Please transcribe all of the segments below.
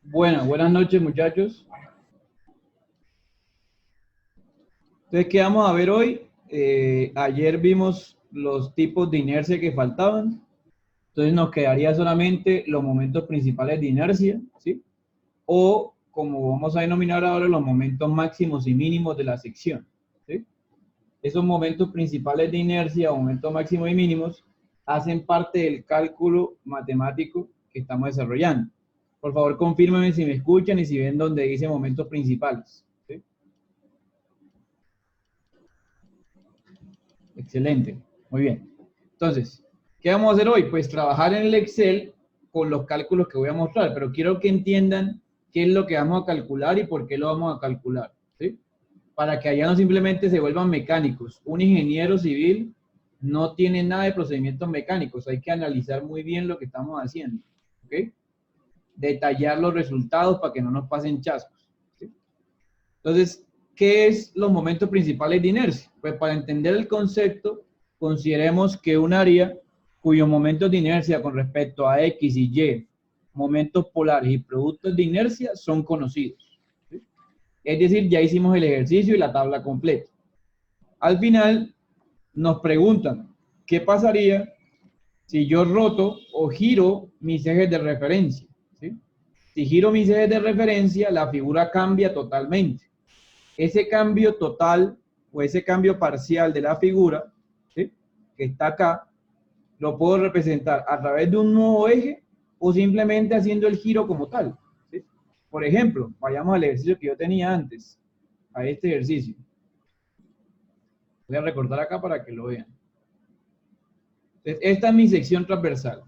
Bueno, buenas noches muchachos. Entonces, ¿qué vamos a ver hoy? Ayer vimos los tipos de inercia que faltaban. Entonces nos quedaría solamente los momentos principales de inercia, ¿sí? O como vamos a denominar ahora, los momentos máximos y mínimos de la sección, ¿sí? Esos momentos principales de inercia, momentos máximos y mínimos, hacen parte del cálculo matemático que estamos desarrollando. Por favor, confírmenme si me escuchan y si ven donde dice momentos principales, ¿sí? Excelente, muy bien. Entonces, ¿qué vamos a hacer hoy? Pues trabajar en el Excel con los cálculos que voy a mostrar, pero quiero que entiendan qué es lo que vamos a calcular y por qué lo vamos a calcular, ¿sí? Para que allá no simplemente se vuelvan mecánicos. Un ingeniero civil no tiene nada de procedimientos mecánicos, hay que analizar muy bien lo que estamos haciendo, ¿ok? Detallar los resultados para que no nos pasen chascos, ¿sí? Entonces, ¿qué es los momentos principales de inercia? Pues para entender el concepto, consideremos que un área cuyos momentos de inercia con respecto a X y Y, momentos polares y productos de inercia son conocidos, ¿sí? Es decir, ya hicimos el ejercicio y la tabla completa. Al final nos preguntan, ¿qué pasaría si yo roto o giro mis ejes de referencia? ¿Sí? Si giro mis ejes de referencia, la figura cambia totalmente. Ese cambio total o ese cambio parcial de la figura, ¿sí?, que está acá, lo puedo representar a través de un nuevo eje o simplemente haciendo el giro como tal, ¿sí? Por ejemplo, vayamos al ejercicio que yo tenía antes, a este ejercicio. Voy a recortar acá para que lo vean. Entonces, esta es mi sección transversal.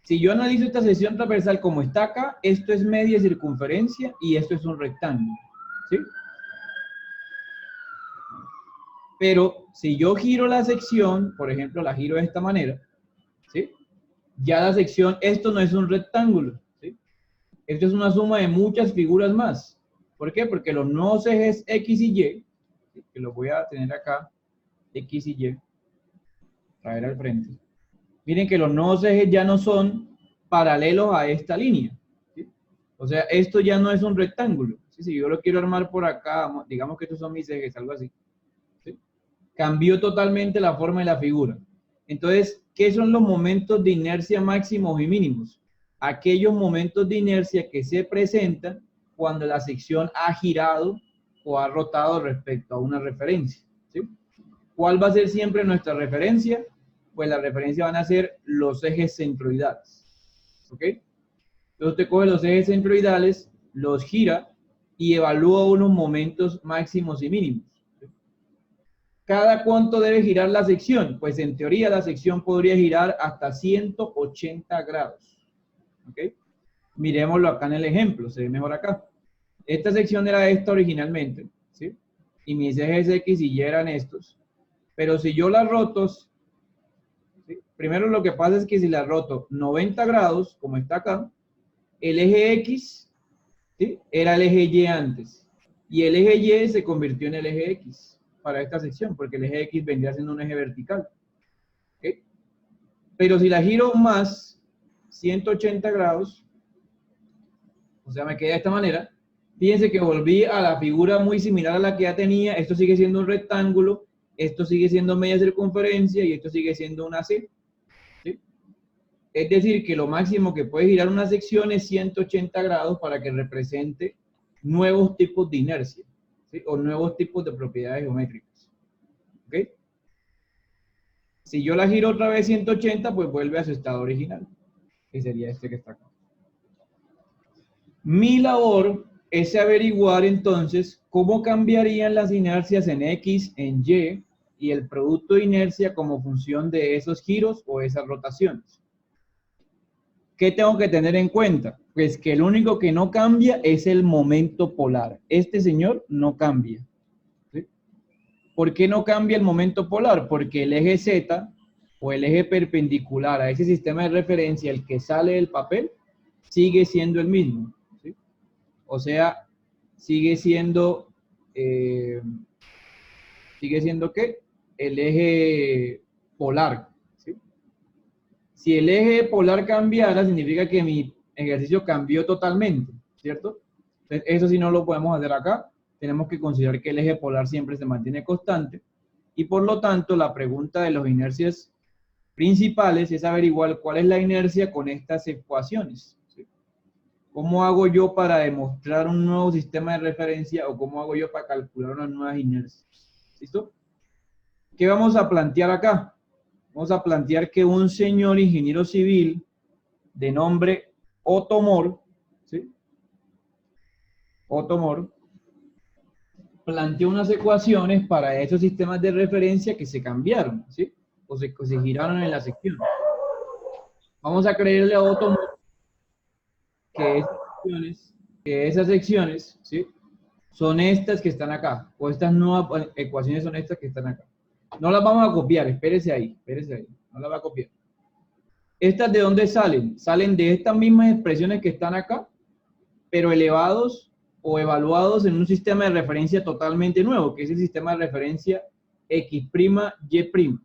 Si yo analizo esta sección transversal como está acá, esto es media circunferencia y esto es un rectángulo, ¿sí? Pero si yo giro la sección, por ejemplo, la giro de esta manera, ¿sí? Ya la sección, esto no es un rectángulo, ¿sí? Esto es una suma de muchas figuras más. ¿Por qué? Porque los nuevos ejes X y Y, ¿sí?, que los voy a tener acá, X y Y, traer al frente. Miren que los nuevos ejes ya no son paralelos a esta línea, ¿sí? O sea, esto ya no es un rectángulo, ¿sí? Si yo lo quiero armar por acá, digamos que estos son mis ejes, algo así, ¿sí? Cambió totalmente la forma de la figura. Entonces, ¿qué son los momentos de inercia máximos y mínimos? Aquellos momentos de inercia que se presentan cuando la sección ha girado o ha rotado respecto a una referencia, ¿sí? ¿Cuál va a ser siempre nuestra referencia? Pues la referencia van a ser los ejes centroidales, ¿ok? Entonces usted coge los ejes centroidales, los gira y evalúa unos momentos máximos y mínimos. ¿Cada cuánto debe girar la sección? Pues en teoría la sección podría girar hasta 180 grados. ¿Ok? Miremoslo acá en el ejemplo, se ve mejor acá. Esta sección era esta originalmente, ¿sí? Y mis ejes X y Y eran estos. Pero si yo la roto, ¿sí?, primero lo que pasa es que si la roto 90 grados, como está acá, el eje X, ¿sí?, era el eje Y antes. Y el eje Y se convirtió en el eje X para esta sección, porque el eje X vendría siendo un eje vertical. ¿Okay? Pero si la giro más 180 grados, o sea, me queda de esta manera, fíjense que volví a la figura muy similar a la que ya tenía. Esto sigue siendo un rectángulo, esto sigue siendo media circunferencia y esto sigue siendo una C, ¿sí? Es decir, que lo máximo que puede girar una sección es 180 grados para que represente nuevos tipos de inercia, ¿sí?, o nuevos tipos de propiedades geométricas. ¿Ok? Si yo la giro otra vez 180, pues vuelve a su estado original, que sería este que está acá. Mi labor es averiguar entonces cómo cambiarían las inercias en X, en y el producto de inercia como función de esos giros o esas rotaciones. ¿Qué tengo que tener en cuenta? Pues que el único que no cambia es el momento polar. Este señor no cambia, ¿sí? ¿Por qué no cambia el momento polar? Porque el eje Z o el eje perpendicular a ese sistema de referencia, el que sale del papel, sigue siendo el mismo, ¿sí? O sea, sigue siendo, eh, ¿qué? El eje polar, ¿sí? Si el eje polar cambiara, significa que mi ejercicio cambió totalmente. ¿cierto? Entonces, eso sí no lo podemos hacer acá. Tenemos que considerar que el eje polar siempre se mantiene constante y por lo tanto la pregunta de los inercias principales es averiguar cuál es la inercia con estas ecuaciones. ¿Sí? ¿Cómo hago yo para demostrar un nuevo sistema de referencia o cómo hago yo para calcular unas nuevas inercias? ¿Listo? ¿Qué vamos a plantear acá? Vamos a plantear que un señor ingeniero civil de nombre Otto Moore, ¿sí? Otto Moore planteó unas ecuaciones para esos sistemas de referencia que se cambiaron, ¿sí? O se giraron en la sección. Vamos a creerle a Otto Moore que esas secciones, ¿sí? Son estas que están acá, o estas nuevas ecuaciones son estas que están acá. No las vamos a copiar, espérese ahí, no las va a copiar. ¿Estas de dónde salen? Salen de estas mismas expresiones que están acá, pero elevados o evaluados en un sistema de referencia totalmente nuevo, que es el sistema de referencia X', Y'.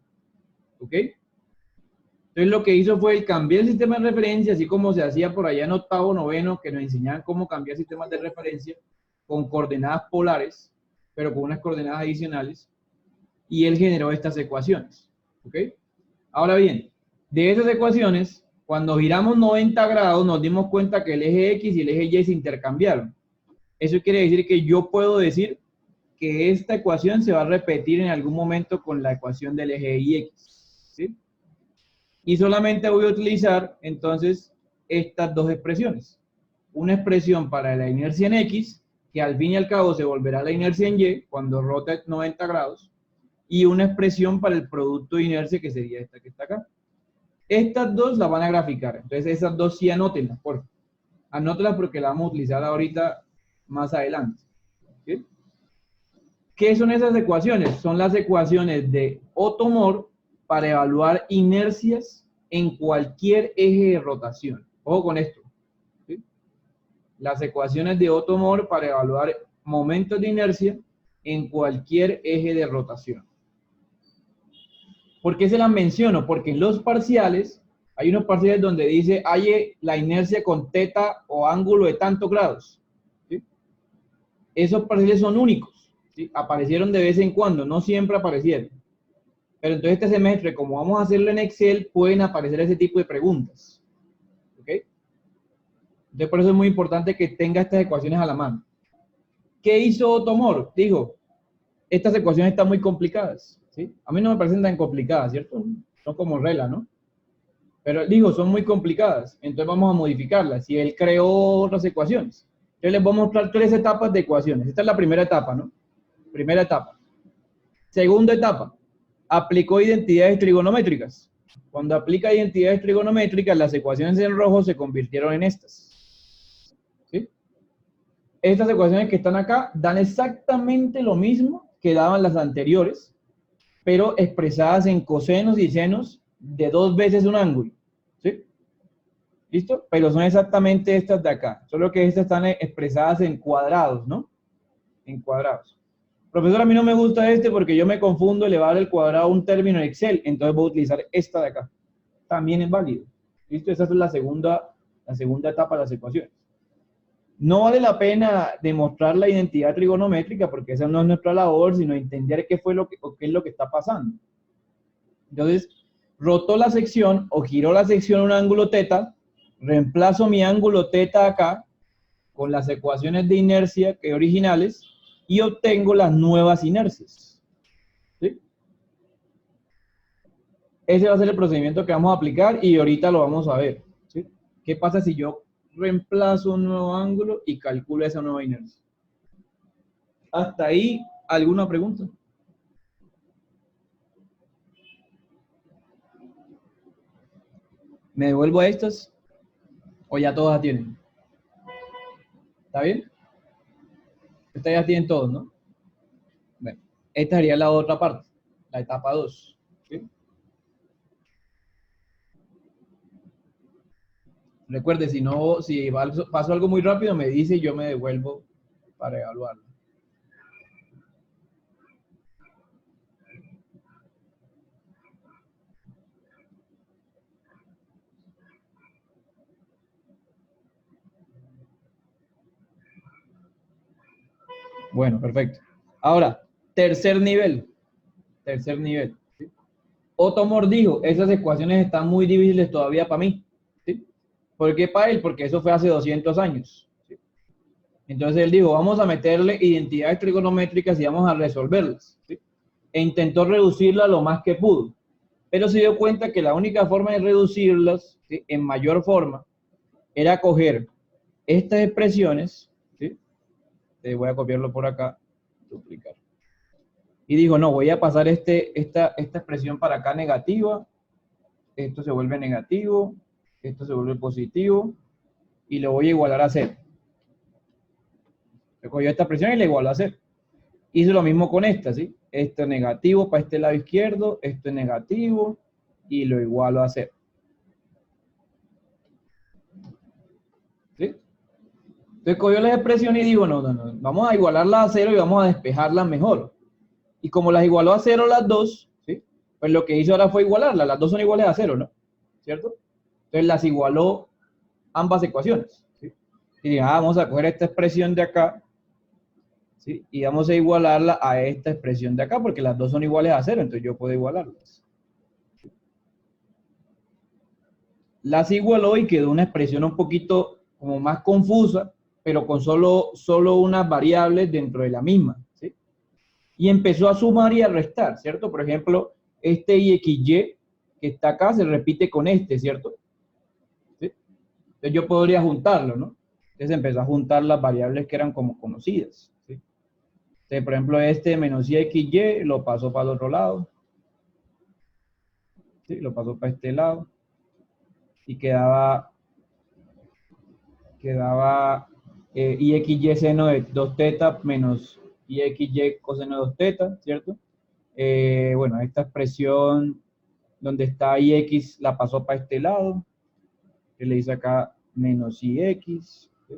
¿Ok? Entonces lo que hizo fue el cambiar el sistema de referencia, así como se hacía por allá en octavo, noveno, que nos enseñaban cómo cambiar sistemas de referencia con coordenadas polares, pero con unas coordenadas adicionales, y él generó estas ecuaciones. ¿Ok? Ahora bien, de esas ecuaciones, cuando giramos 90 grados, nos dimos cuenta que el eje X y el eje Y se intercambiaron. Eso quiere decir que yo puedo decir que esta ecuación se va a repetir en algún momento con la ecuación del eje Y. ¿Sí? Y solamente voy a utilizar entonces estas dos expresiones. Una expresión para la inercia en X, que al fin y al cabo se volverá la inercia en Y cuando rote 90 grados, y una expresión para el producto de inercia, que sería esta que está acá. Estas dos las van a graficar. Entonces esas dos sí anótenlas, por favor. Anótenlas porque las vamos a utilizar ahorita más adelante. ¿Sí? ¿Qué son esas ecuaciones? Son las ecuaciones de Otto Moore para evaluar inercias en cualquier eje de rotación. Ojo con esto. ¿Sí? Las ecuaciones de Otto Moore para evaluar momentos de inercia en cualquier eje de rotación. ¿Por qué se las menciono? Porque en los parciales, hay unos parciales donde dice, hay la inercia con teta o ángulo de tantos grados. ¿Sí? Esos parciales son únicos. ¿Sí? Aparecieron de vez en cuando, no siempre aparecieron. Pero entonces este semestre, como vamos a hacerlo en Excel, pueden aparecer ese tipo de preguntas. ¿Ok? Entonces por eso es muy importante que tenga estas ecuaciones a la mano. ¿Qué hizo Otto Moore? Dijo, estas ecuaciones están muy complicadas. ¿Sí? A mí no me parecen tan complicadas, ¿cierto? Son como regla, ¿no? Pero digo, son muy complicadas, entonces vamos a modificarlas. Y él creó otras ecuaciones. Yo les voy a mostrar 3 etapas de ecuaciones. Esta es la primera etapa, ¿no? Primera etapa. Segunda etapa, aplicó identidades trigonométricas. Cuando aplica identidades trigonométricas, las ecuaciones en rojo se convirtieron en estas. ¿Sí? Estas ecuaciones que están acá dan exactamente lo mismo que daban las anteriores, pero expresadas en cosenos y senos de 2 veces un ángulo. ¿Sí? ¿Listo? Pero son exactamente estas de acá, solo que estas están expresadas en cuadrados, ¿no? En cuadrados. Profesor, a mí no me gusta este porque yo me confundo elevar el cuadrado a un término en Excel, entonces voy a utilizar esta de acá. También es válido. ¿Listo? Esa es la segunda etapa de las ecuaciones. No vale la pena demostrar la identidad trigonométrica porque esa no es nuestra labor, sino entender qué fue lo que, o qué es lo que está pasando. Entonces, rotó la sección o giró la sección a un ángulo teta, reemplazo mi ángulo teta acá con las ecuaciones de inercia que originales y obtengo las nuevas inercias. ¿Sí? Ese va a ser el procedimiento que vamos a aplicar y ahorita lo vamos a ver. ¿Sí? ¿Qué pasa si yo reemplazo un nuevo ángulo y calculo esa nueva inercia? Hasta ahí, ¿alguna pregunta? ¿Me devuelvo a estas o ya todas tienen? ¿Está bien? Estas ya tienen todos, ¿no? Bueno, esta sería la otra parte, la etapa 2. ¿Sí? Recuerde, si no, si paso algo muy rápido, me dice y yo me devuelvo para evaluarlo. Bueno, perfecto. Ahora, tercer nivel. Tercer nivel. ¿Sí? Otto Moore dijo, esas ecuaciones están muy difíciles todavía para mí. ¿Sí? ¿Por qué para él? Porque eso fue hace 200 años. ¿Sí? Entonces él dijo, vamos a meterle identidades trigonométricas y vamos a resolverlas. ¿Sí? E intentó reducirlas lo más que pudo. Pero se dio cuenta que la única forma de reducirlas, ¿sí?, en mayor forma era coger estas expresiones, ¿sí? Voy a copiarlo por acá, duplicar. Y dijo, no, voy a pasar esta expresión para acá negativa, esto se vuelve negativo, esto se vuelve positivo, y lo voy a igualar a cero. Se cogió esta expresión y la igualó a cero. Hizo lo mismo con esta, ¿sí? Esto es negativo para este lado izquierdo, esto es negativo, y lo igualo a cero. ¿Sí? Entonces cogió las expresiones y dijo, no, vamos a igualarlas a cero y vamos a despejarlas mejor. Y como las igualó a cero las dos, ¿sí?, pues lo que hizo ahora fue igualarlas. Las dos son iguales a cero, ¿no? ¿Cierto? Entonces las igualó ambas ecuaciones. ¿Sí? Y dijo, vamos a coger esta expresión de acá, ¿sí?, y vamos a igualarla a esta expresión de acá, porque las dos son iguales a cero, entonces yo puedo igualarlas. Las igualó y quedó una expresión un poquito como más confusa, pero con solo unas variables dentro de la misma, ¿sí? Y empezó a sumar y a restar, ¿cierto? Por ejemplo, este IXY que está acá se repite con este, ¿cierto? ¿Sí? Entonces yo podría juntarlo, ¿no? Entonces empezó a juntar las variables que eran como conocidas, ¿sí? Entonces, por ejemplo, este menos IXY lo pasó para el otro lado, ¿sí? Lo pasó para este lado y quedaba IXY seno de 2 teta menos IXY coseno de 2 teta, ¿cierto? Bueno, esta expresión donde está IX la pasó para este lado, que le hice acá menos IX, ¿sí?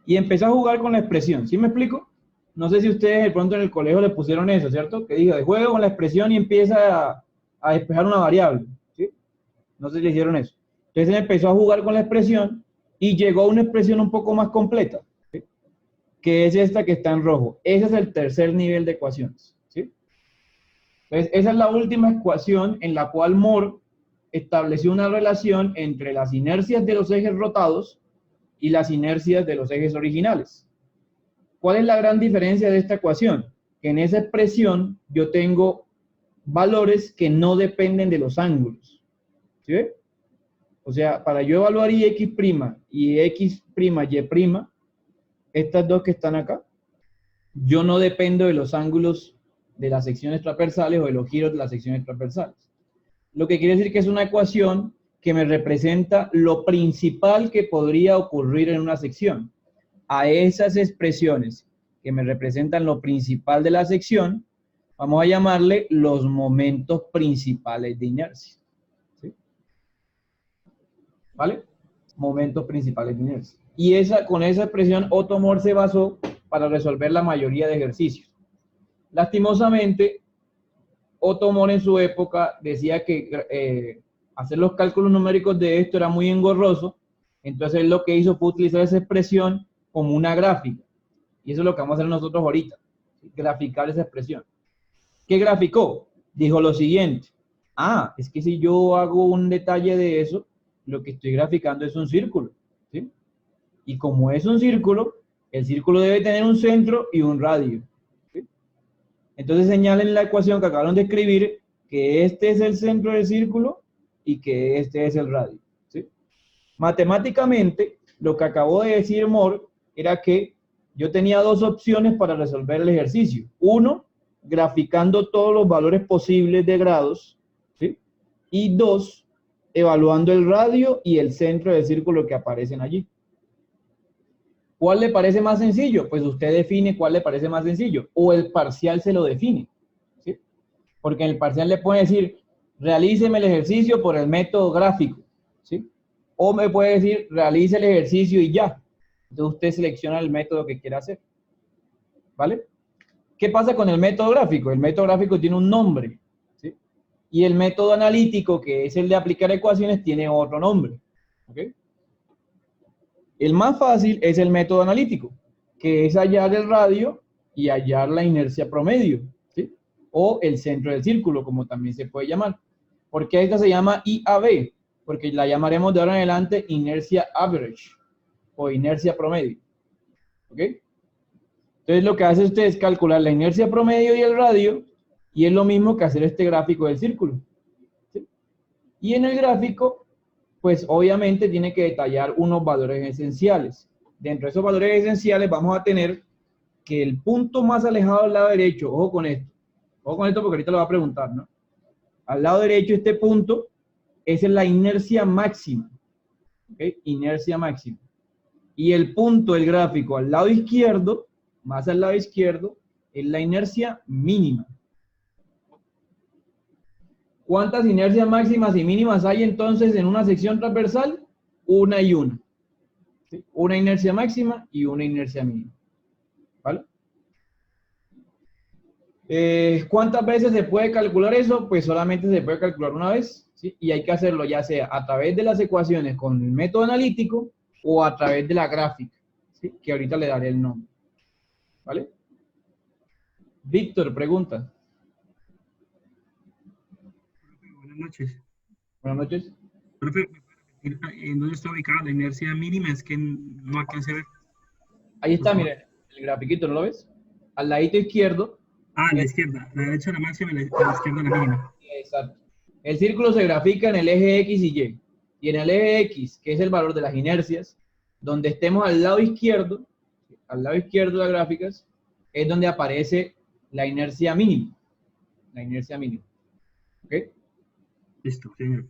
Y empezó a jugar con la expresión, ¿sí me explico? No sé si ustedes de pronto en el colegio le pusieron eso, ¿cierto? Que diga, de juego con la expresión y empieza a despejar una variable, ¿sí? No sé si le hicieron eso. Entonces él empezó a jugar con la expresión y llegó a una expresión un poco más completa, ¿sí?, que es esta que está en rojo. Ese es el tercer nivel de ecuaciones, ¿sí? Entonces, esa es la última ecuación en la cual Moore estableció una relación entre las inercias de los ejes rotados y las inercias de los ejes originales. ¿Cuál es la gran diferencia de esta ecuación? Que en esa expresión yo tengo valores que no dependen de los ángulos, ¿sí? O sea, para yo evaluar IX' y X', estas dos que están acá, yo no dependo de los ángulos de las secciones transversales o de los giros de las secciones transversales. Lo que quiere decir que es una ecuación que me representa lo principal que podría ocurrir en una sección. A esas expresiones que me representan lo principal de la sección, vamos a llamarle los momentos principales de inercia. ¿Sí? ¿Vale? Momentos principales de inercia. Y con esa expresión Otto Moore se basó para resolver la mayoría de ejercicios. Lastimosamente, Otto Moore en su época decía que hacer los cálculos numéricos de esto era muy engorroso, entonces él lo que hizo fue utilizar esa expresión como una gráfica. Y eso es lo que vamos a hacer nosotros ahorita, graficar esa expresión. ¿Qué graficó? Dijo lo siguiente: es que si yo hago un detalle de eso, lo que estoy graficando es un círculo, ¿sí? Y como es un círculo, el círculo debe tener un centro y un radio, ¿sí? Entonces señalen en la ecuación que acabaron de escribir que este es el centro del círculo y que este es el radio, ¿sí? Matemáticamente, lo que acabó de decir Moore era que yo tenía dos opciones para resolver el ejercicio. Uno, graficando todos los valores posibles de grados, ¿sí? Y dos, evaluando el radio y el centro del círculo que aparecen allí. ¿Cuál le parece más sencillo? Pues usted define cuál le parece más sencillo, o el parcial se lo define, ¿sí? Porque en el parcial le puede decir, realíceme el ejercicio por el método gráfico, ¿sí? O me puede decir, realice el ejercicio y ya. Entonces usted selecciona el método que quiera hacer, ¿vale? ¿Qué pasa con el método gráfico? El método gráfico tiene un nombre, ¿sí? Y el método analítico, que es el de aplicar ecuaciones, tiene otro nombre, ¿ok? El más fácil es el método analítico, que es hallar el radio y hallar la inercia promedio, ¿sí? O el centro del círculo, como también se puede llamar. ¿Por qué esta se llama IAB? Porque la llamaremos de ahora en adelante inercia average o inercia promedio. ¿Ok? Entonces lo que hace usted es calcular la inercia promedio y el radio, y es lo mismo que hacer este gráfico del círculo. ¿Sí? Y en el gráfico, pues obviamente tiene que detallar unos valores esenciales. Dentro de esos valores esenciales vamos a tener que el punto más alejado del lado derecho, ojo con esto porque ahorita lo va a preguntar, ¿no? Al lado derecho este punto, esa es la inercia máxima, ¿ok? Inercia máxima. Y el punto del gráfico al lado izquierdo, más al lado izquierdo, es la inercia mínima. ¿Cuántas inercias máximas y mínimas hay entonces en una sección transversal? Una y una. ¿Sí? Una inercia máxima y una inercia mínima. ¿Vale? ¿Cuántas veces se puede calcular eso? Pues solamente se puede calcular una vez, ¿sí? Y hay que hacerlo ya sea a través de las ecuaciones con el método analítico o a través de la gráfica, ¿sí? Que ahorita le daré el nombre. ¿Vale? Víctor, pregunta. Buenas noches. Buenas noches. Profe, ¿en dónde está ubicada la inercia mínima? Es que no alcancé a ver, Ahí por está, favor. miren, el grafiquito, ¿no lo ves? Al ladito izquierdo. Ah, a la izquierda. La derecha la máxima y a la izquierda la mínima. Exacto. El círculo se grafica en el eje X y Y. Y en el eje X, que es el valor de las inercias, donde estemos al lado izquierdo de las gráficas, es donde aparece la inercia mínima. La inercia mínima. ¿Ok? Listo, señor.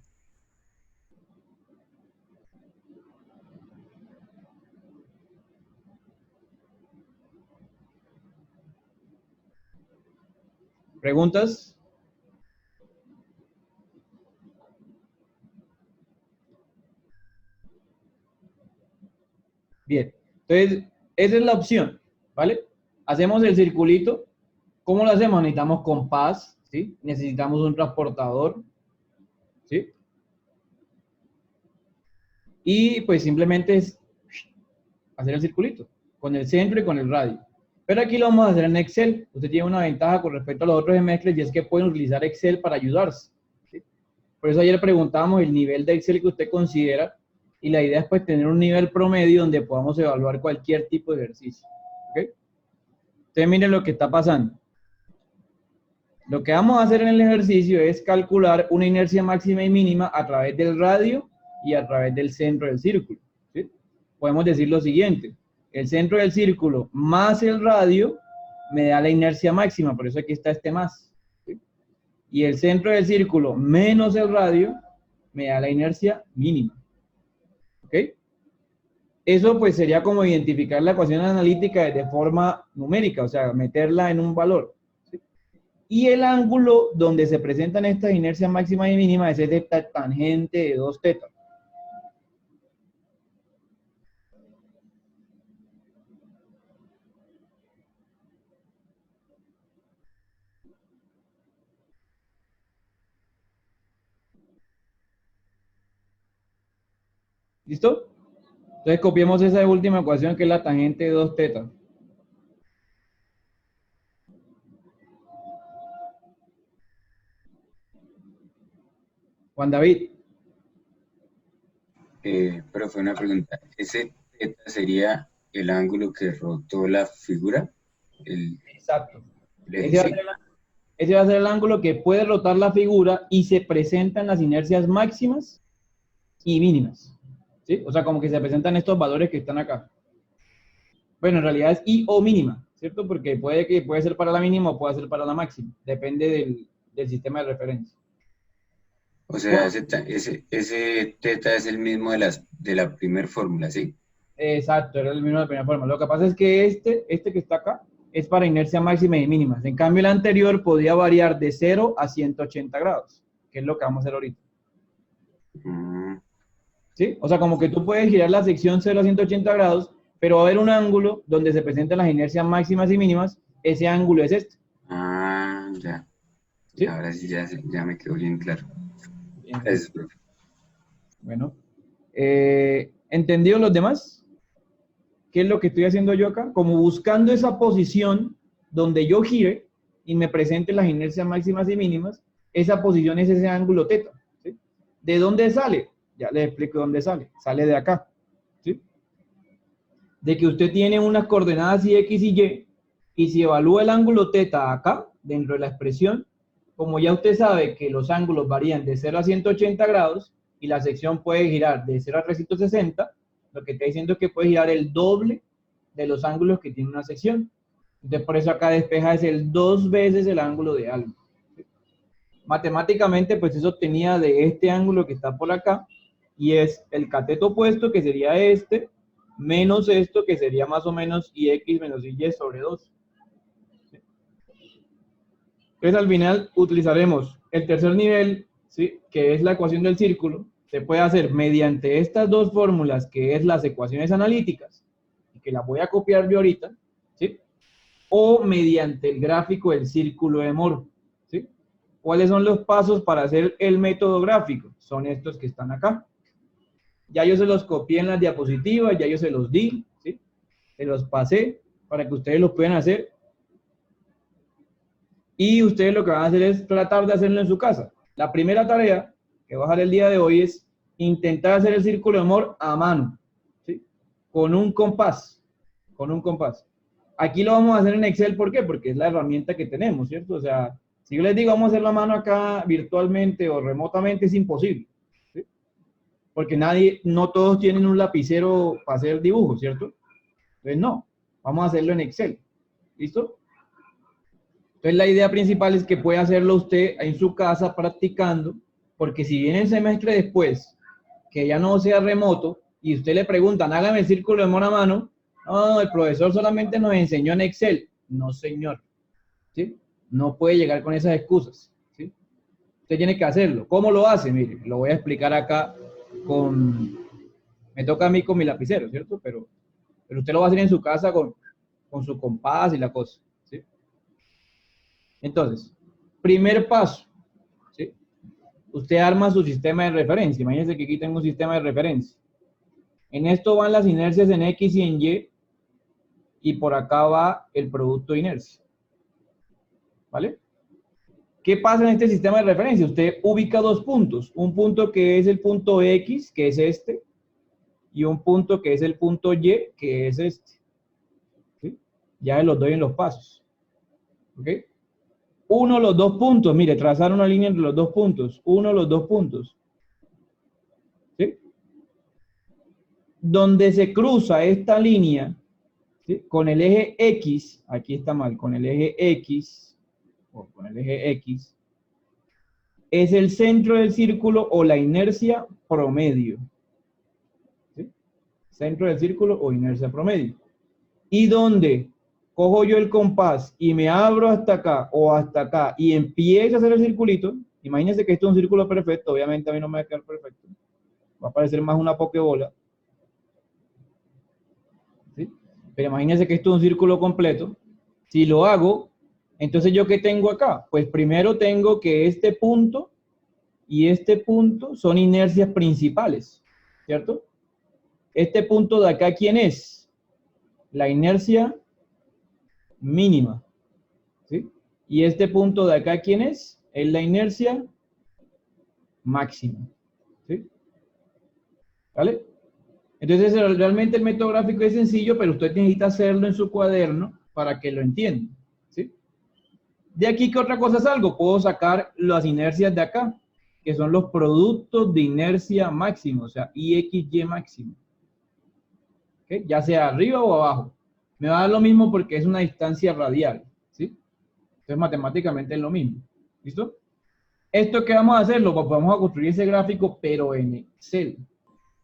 ¿Preguntas? Bien. Entonces, esa es la opción, ¿vale? Hacemos el circulito. ¿Cómo lo hacemos? Necesitamos compás, ¿sí? Necesitamos un transportador, ¿sí? Y pues simplemente es hacer el circulito, con el centro y con el radio. Pero aquí lo vamos a hacer en Excel. Usted tiene una ventaja con respecto a los otros semestres y es que pueden utilizar Excel para ayudarse, ¿sí? Por eso ayer preguntamos el nivel de Excel que usted considera y la idea es pues tener un nivel promedio donde podamos evaluar cualquier tipo de ejercicio. ¿Ok? Entonces miren lo que está pasando. Lo que vamos a hacer en el ejercicio es calcular una inercia máxima y mínima a través del radio y a través del centro del círculo, ¿sí? Podemos decir lo siguiente: el centro del círculo más el radio me da la inercia máxima, por eso aquí está este más, ¿sí? Y el centro del círculo menos el radio me da la inercia mínima. ¿Ok? Eso pues sería como identificar la ecuación analítica de forma numérica, o sea, meterla en un valor. Y el ángulo donde se presentan estas inercias máximas y mínimas es esta tangente de 2 tetas. ¿Listo? Entonces copiemos esa última ecuación que es la tangente de 2 tetas. Juan David. Profe, una pregunta. ¿Ese teta sería el ángulo que rotó la figura? Exacto. El eje, Ese va a ser ¿sí? ese va a ser el ángulo que puede rotar la figura y se presentan las inercias máximas y mínimas. ¿Sí? O sea, como que se presentan estos valores que están acá. Bueno, en realidad es I o mínima, ¿cierto? Porque puede ser para la mínima o puede ser para la máxima. Depende del sistema de referencia. O sea, ese teta es el mismo de la primera fórmula, ¿sí? Exacto, era el mismo de la primera forma. Lo que pasa es que este que está acá es para inercia máxima y mínimas. En cambio, el anterior podía variar de 0 a 180 grados, que es lo que vamos a hacer ahorita. Mm, ¿Sí? O sea, como que tú puedes girar la sección 0 a 180 grados, pero va a haber un ángulo donde se presentan las inercias máximas y mínimas. Ese ángulo es este. ya. ¿Sí? Ahora sí ya me quedó bien claro. Bien. Gracias, profe. Bueno. ¿Entendido los demás? ¿Qué es lo que estoy haciendo yo acá? Como buscando esa posición donde yo gire y me presente las inercias máximas y mínimas, esa posición es ese ángulo θ. ¿Sí? ¿De dónde sale? Ya les explico dónde sale. Sale de acá. ¿Sí? De que usted tiene unas coordenadas y X y Y, y si evalúa el ángulo θ acá, dentro de la expresión, como ya usted sabe que los ángulos varían de 0 a 180 grados, y la sección puede girar de 0 a 360, lo que está diciendo es que puede girar el doble de los ángulos que tiene una sección. Entonces, por eso acá despeja es el 2 veces el ángulo de algo. ¿Sí? Matemáticamente, pues eso obtenía de este ángulo que está por acá, y es el cateto opuesto, que sería este, menos esto, que sería más o menos IX menos Y sobre 2. ¿Sí? Entonces, al final, utilizaremos el tercer nivel, ¿sí? Que es la ecuación del círculo. Se puede hacer mediante estas dos fórmulas, que es las ecuaciones analíticas, y que las voy a copiar yo ahorita, ¿sí? O mediante el gráfico del círculo de Moore, ¿sí? ¿Cuáles son los pasos para hacer el método gráfico? Son estos que están acá. Ya yo se los copié en las diapositivas, ya yo se los di, ¿sí? Se los pasé para que ustedes lo puedan hacer. Y ustedes lo que van a hacer es tratar de hacerlo en su casa. La primera tarea que voy a hacer el día de hoy es intentar hacer el círculo de Moore a mano, ¿sí? Con un compás, Aquí lo vamos a hacer en Excel, ¿por qué? Porque es la herramienta que tenemos, ¿cierto? O sea, si yo les digo vamos a hacer la mano acá virtualmente o remotamente, es imposible, ¿sí? Porque no todos tienen un lapicero para hacer dibujos, ¿cierto? Entonces no, vamos a hacerlo en Excel, ¿listo? Entonces la idea principal es que pueda hacerlo usted en su casa practicando, porque si viene el semestre después, que ya no sea remoto, y usted le preguntan, hágame el círculo de Moore a mano, no, el profesor solamente nos enseñó en Excel. No, señor. ¿Sí? No puede llegar con esas excusas. ¿Sí? Usted tiene que hacerlo. ¿Cómo lo hace? Mire, lo voy a explicar acá me toca a mí con mi lapicero, ¿cierto? Pero usted lo va a hacer en su casa con su compás y la cosa. ¿Sí? Entonces, primer paso, ¿sí? Usted arma su sistema de referencia. Imagínense que aquí tengo un sistema de referencia. En esto van las inercias en X y en Y, y por acá va el producto de inercia. ¿Vale? ¿Qué pasa en este sistema de referencia? Usted ubica dos puntos. Un punto que es el punto X, que es este, y un punto que es el punto Y, que es este. ¿Sí? Ya los doy en los pasos. ¿Ok? Los dos puntos. Mire, trazar una línea entre los dos puntos. Los dos puntos. ¿Sí? Donde se cruza esta línea, ¿sí? Con el eje X, aquí está mal, con el eje X, es el centro del círculo o la inercia promedio. ¿Sí? Centro del círculo o inercia promedio. Y donde cojo yo el compás y me abro hasta acá o hasta acá y empiezo a hacer el circulito, imagínense que esto es un círculo perfecto, obviamente a mí no me va a quedar perfecto, va a parecer más una pokebola. ¿Sí? Pero imagínense que esto es un círculo completo. Si lo hago, entonces ¿yo qué tengo acá? Pues primero tengo que este punto y este punto son inercias principales, ¿cierto? Este punto de acá, ¿quién es? La inercia mínima, ¿sí? Y este punto de acá, ¿quién es? Es la inercia máxima, ¿sí? ¿Vale? Entonces, realmente el método gráfico es sencillo, pero usted necesita hacerlo en su cuaderno para que lo entienda, ¿sí? De aquí, ¿qué otra cosa salgo? Puedo sacar las inercias de acá, que son los productos de inercia máximo, o sea, IXY máximo. ¿Okay? Ya sea arriba o abajo. Me va a dar lo mismo porque es una distancia radial, ¿sí? Entonces, matemáticamente es lo mismo. ¿Listo? ¿Esto qué vamos a hacerlo? Pues vamos a construir ese gráfico, pero en Excel.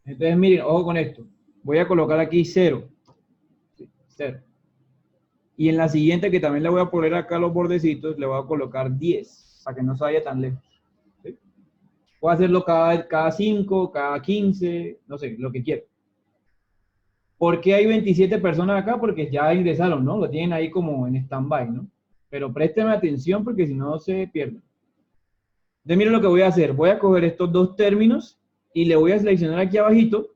Entonces, miren, ojo con esto. Voy a colocar aquí 0. ¿Sí? 0. Y en la siguiente, que también le voy a poner acá los bordecitos, le voy a colocar 10, para que no se vaya tan lejos. ¿Sí? Puedo hacerlo cada 5, cada 15, no sé, lo que quiera. ¿Por qué hay 27 personas acá? Porque ya ingresaron, ¿no? Lo tienen ahí como en stand-by, ¿no? Pero présteme atención porque si no se pierden. Entonces, miren lo que voy a hacer. Voy a coger estos dos términos y le voy a seleccionar aquí abajito,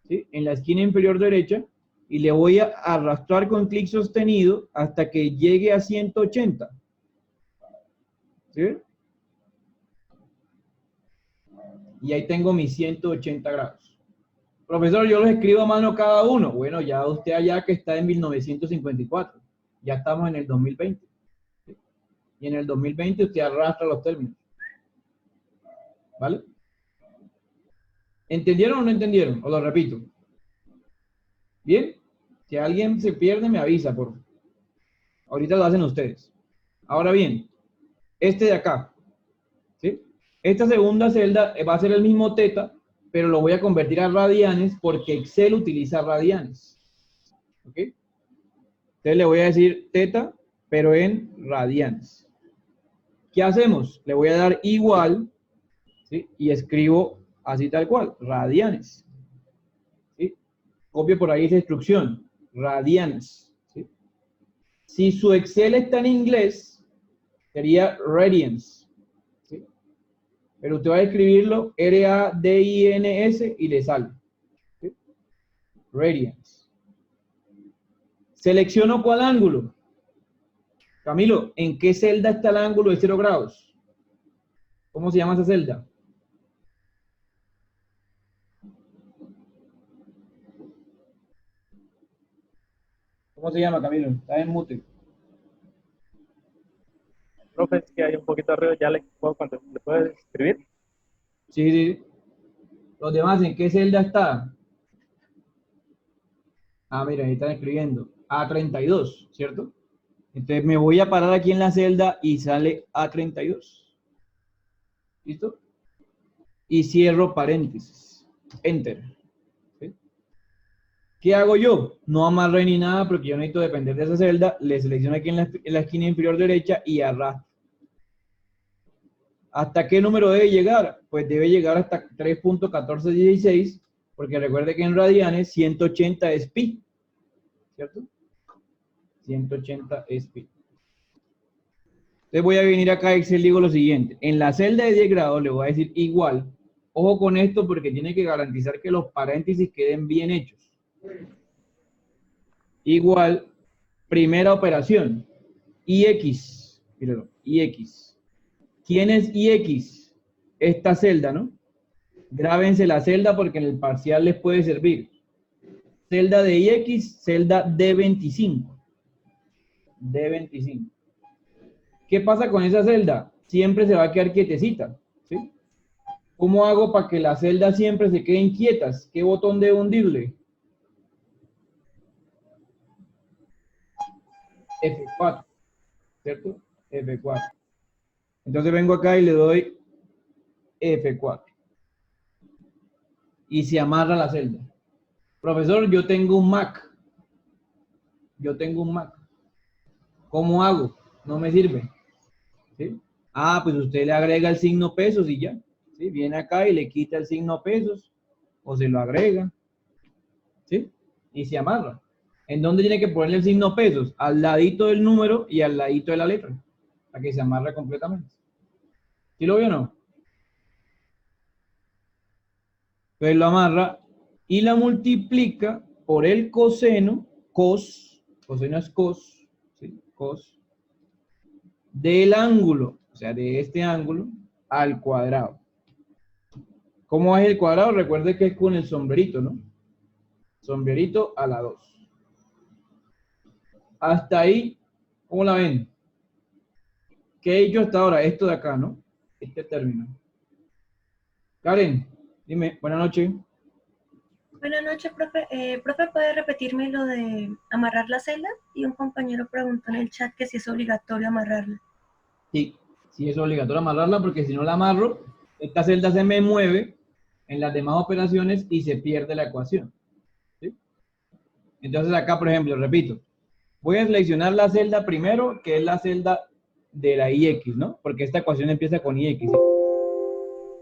¿sí? En la esquina inferior derecha, y le voy a arrastrar con clic sostenido hasta que llegue a 180. ¿Sí? Y ahí tengo mis 180 grados. Profesor, yo los escribo a mano cada uno. Bueno, ya usted allá que está en 1954. Ya estamos en el 2020. ¿Sí? Y en el 2020 usted arrastra los términos. ¿Vale? ¿Entendieron o no entendieron? Os lo repito. ¿Bien? Si alguien se pierde, me avisa, por favor. Ahorita lo hacen ustedes. Ahora bien, este de acá. ¿Sí? Esta segunda celda va a ser el mismo teta, pero lo voy a convertir a radianes porque Excel utiliza radianes. ¿Ok? Entonces le voy a decir teta, pero en radianes. ¿Qué hacemos? Le voy a dar igual, ¿sí? Y escribo así tal cual, radianes. ¿Sí? Copio por ahí esa instrucción, radianes. ¿Sí? Si su Excel está en inglés, sería radians. ¿Sí? Pero usted va a escribirlo R-A-D-I-N-S y le sale. ¿Sí? Radians. Selecciono cuál ángulo. Camilo, ¿en qué celda está el ángulo de 0 grados? ¿Cómo se llama esa celda? ¿Cómo se llama, Camilo? Está en mute. Profe, es que hay un poquito de ruido, ya le puedes escribir. Sí, sí. Los demás, ¿en qué celda está? Ah, mira, ahí están escribiendo. A32, ¿cierto? Entonces me voy a parar aquí en la celda y sale A32. ¿Listo? Y cierro paréntesis. Enter. ¿Sí? ¿Qué hago yo? No amarré ni nada porque yo necesito depender de esa celda. Le selecciono aquí en la esquina inferior derecha y arrastro. ¿Hasta qué número debe llegar? Pues debe llegar hasta 3.1416, porque recuerde que en radianes 180 es pi, ¿cierto? 180 es pi. Entonces voy a venir acá a Excel y digo lo siguiente. En la celda de 10 grados le voy a decir igual. Ojo con esto porque tiene que garantizar que los paréntesis queden bien hechos. Igual, primera operación, IX. Míralo, IX. ¿Quién es IX? Esta celda, ¿no? Grábense la celda porque en el parcial les puede servir. Celda de IX, celda D25. D25. ¿Qué pasa con esa celda? Siempre se va a quedar quietecita, ¿sí? ¿Cómo hago para que las celdas siempre se queden quietas? ¿Qué botón debo hundirle? F4, ¿cierto? F4. Entonces vengo acá y le doy F4. Y se amarra la celda. Profesor, yo tengo un Mac. Yo tengo un Mac. ¿Cómo hago? No me sirve. ¿Sí? Ah, pues usted le agrega el signo pesos y ya. ¿Sí? Viene acá y le quita el signo pesos o se lo agrega. ¿Sí? Y se amarra. ¿En dónde tiene que ponerle el signo pesos? Al ladito del número y al ladito de la letra. Para que se amarre completamente. ¿Sí lo vio o no? Entonces lo amarra y la multiplica por el coseno, coseno es cos, ¿sí? Cos, del ángulo, o sea, de este ángulo, al cuadrado. ¿Cómo es el cuadrado? Recuerde que es con el sombrerito, ¿no? Sombrerito a la 2. Hasta ahí, ¿cómo la ven? ¿Qué he hecho hasta ahora? Esto de acá, ¿no? Este término. Karen, dime, buenas noches. Buenas noches, profe. Profe, ¿puede repetirme lo de amarrar la celda? Y un compañero preguntó en el chat que si es obligatorio amarrarla. Sí, sí es obligatorio amarrarla porque si no la amarro, esta celda se me mueve en las demás operaciones y se pierde la ecuación. ¿Sí? Entonces acá, por ejemplo, repito, voy a seleccionar la celda primero, que es la celda de la IX, ¿no? Porque esta ecuación empieza con IX. ¿Sí?